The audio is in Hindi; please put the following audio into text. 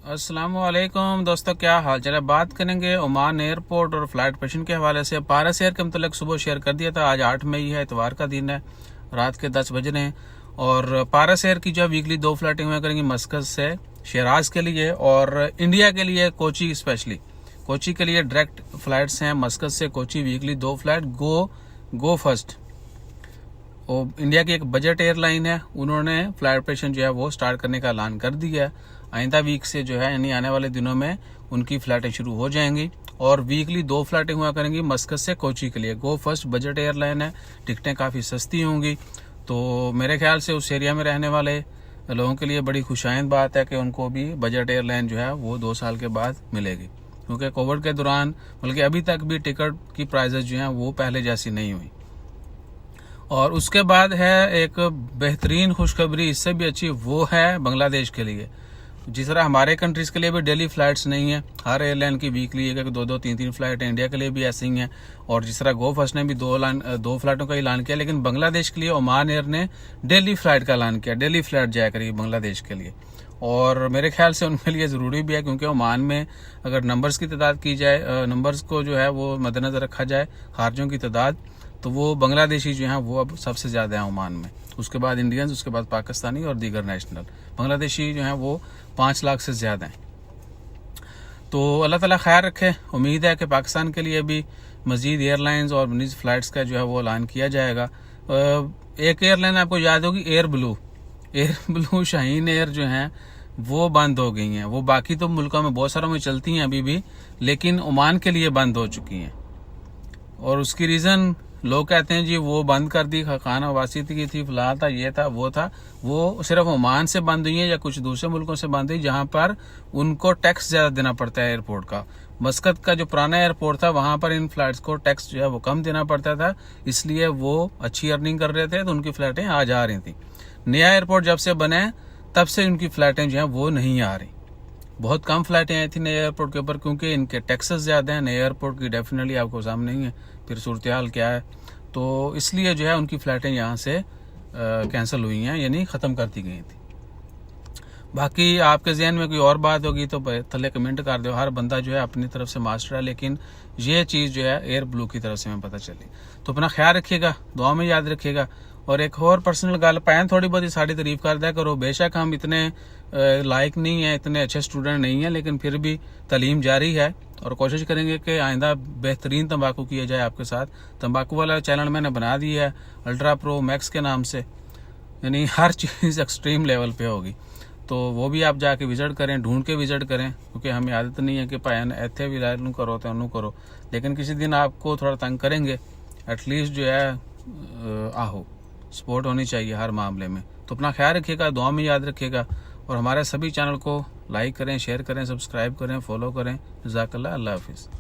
अस्सलामुअलैकुम दोस्तों, क्या हाल चाल है। बात करेंगे ओमान एयरपोर्ट और फ्लाइट ऑपरेशन के हवाले से। पारस एयर के मतलब सुबह शेयर कर दिया था। आज 8 मई है, इतवार का दिन है, रात के 10 बज रहे हैं। और पारस एयर की जो वीकली 2 फ्लाइटें हुआ करेंगी मस्कत से शिराज के लिए और इंडिया के लिए कोची। स्पेशली कोची के लिए डायरेक्ट फ्लाइट्स हैं मस्कत से कोची, वीकली 2 फ्लाइट। गो फर्स्ट वो इंडिया की एक बजट एयरलाइन है, उन्होंने फ्लाइट ऑपरेशन जो है वो स्टार्ट करने का ऐलान कर दिया है। आइंदा वीक से जो है यानी आने वाले दिनों में उनकी फ्लाइटें शुरू हो जाएंगी और वीकली 2 फ्लाइटें हुआ करेंगी मस्कत से कोची के लिए। गो फर्स्ट बजट एयरलाइन है, टिकटें काफ़ी सस्ती होंगी, तो मेरे ख्याल से उस एरिया में रहने वाले लोगों के लिए बड़ी खुशाइंद बात है कि उनको भी बजट एयरलाइन जो है वो 2 साल के बाद मिलेगी, क्योंकि कोविड के दौरान बल्कि अभी तक भी टिकट की प्राइजेस जो हैं वो पहले जैसी नहीं हुई। और उसके बाद है एक बेहतरीन खुशखबरी, इससे भी अच्छी, वो है बांग्लादेश के लिए। जिस तरह हमारे कंट्रीज के लिए भी डेली फ्लाइट्स नहीं है, हर एयरलाइन की वीकली एक 2-2 3-3 फ्लाइट है, इंडिया के लिए भी ऐसे ही है। और जिस तरह गो फर्स्ट ने भी 2 फ्लाइटों का ऐलान किया, लेकिन बांग्लादेश के लिए ओमान एयर ने डेली फ्लाइट का ऐलान किया। डेली फ्लाइट जाया करेगी बांग्लादेश के लिए, और मेरे ख्याल से उनके लिए ज़रूरी भी है, क्योंकि ओमान में अगर नंबर्स की तादाद की जाए, नंबर्स को जो है वो मद्देनजर रखा जाए, खारजों की तादाद, तो वो बांग्लादेशी जो हैं वो अब सबसे ज़्यादा हैं ओमान में। उसके बाद इंडियंस, उसके बाद पाकिस्तानी और दीगर नेशनल। बांग्लादेशी जो हैं वो 5 लाख से ज़्यादा हैं। तो अल्लाह ताला खैर रखे। उम्मीद है कि पाकिस्तान के लिए भी मज़ीद एयरलाइंस और मज़ीद फ़्लाइट्स का जो है वो ऐलान किया जाएगा। एक एयरलाइन आपको याद होगी, एयर ब्लू शाहीन एयर जो हैं वो बंद हो गई हैं। वो बाकी तो मुल्कों में बहुत सारों में चलती हैं अभी भी, लेकिन ओमान के लिए बंद हो चुकी हैं। और उसकी रीज़न लोग कहते हैं जी वो बंद कर दी, खाना वासी की थी, फला था, ये था, वो था। वो सिर्फ ओमान से बंद हुई है या कुछ दूसरे मुल्कों से बंद हुई जहां पर उनको टैक्स ज़्यादा देना पड़ता है एयरपोर्ट का। मस्कत का जो पुराना एयरपोर्ट था वहां पर इन फ्लाइट्स को टैक्स जो है वो कम देना पड़ता था, इसलिए वो अच्छी अर्निंग कर रहे थे, तो उनकी फ्लाइटें आ जा रही थी। नया एयरपोर्ट जब से बने तब से उनकी फ्लाइटें जो है वो नहीं आ रही। बहुत कम फ्लाइटें आई थी नए एयरपोर्ट के ऊपर, क्योंकि इनके टैक्सेस ज़्यादा हैं। नए एयरपोर्ट की डेफिनेटली आपको सामने ही है फिर सूरत हाल क्या है, तो इसलिए जो है उनकी फ़्लाइटें यहाँ से कैंसिल हुई हैं, यानी ख़त्म कर दी गई थी। बाकी आपके जहन में कोई और बात होगी तो थले कमेंट कर दो। हर बंदा जो है अपनी तरफ से मास्टर है, लेकिन ये चीज़ जो है एयर ब्लू की तरफ से हमें पता चली। तो अपना ख्याल रखिएगा, दुआ में याद रखिएगा। और एक और पर्सनल गल, भैन थोड़ी बहुत साड़ी तारीफ कर दिया करो। बेशक हम इतने लायक नहीं हैं, इतने अच्छे स्टूडेंट नहीं हैं, लेकिन फिर भी तालीम जारी है और कोशिश करेंगे कि आइंदा बेहतरीन तंबाकू किया जाए आपके साथ। तंबाकू वाला चैनल मैंने बना दिया है अल्ट्रा प्रो मैक्स के नाम से, यानी हर चीज़ एक्सट्रीम लेवल पे होगी, तो वो भी आप जाके विजिट करें, ढूंढ के विजिट करें, क्योंकि हमें आदत नहीं है कि भैन इतने भी लाइनू करो तो उन्नू करो। लेकिन किसी दिन आपको थोड़ा तंग करेंगे, एटलीस्ट जो है आहो सपोर्ट होनी चाहिए हर मामले में। तो अपना ख्याल रखिएगा, दुआ में याद रखिएगा, और हमारे सभी चैनल को लाइक करें, शेयर करें, सब्सक्राइब करें, फॉलो करें। जज़ाकल्लाह, अल्लाह हाफिज़।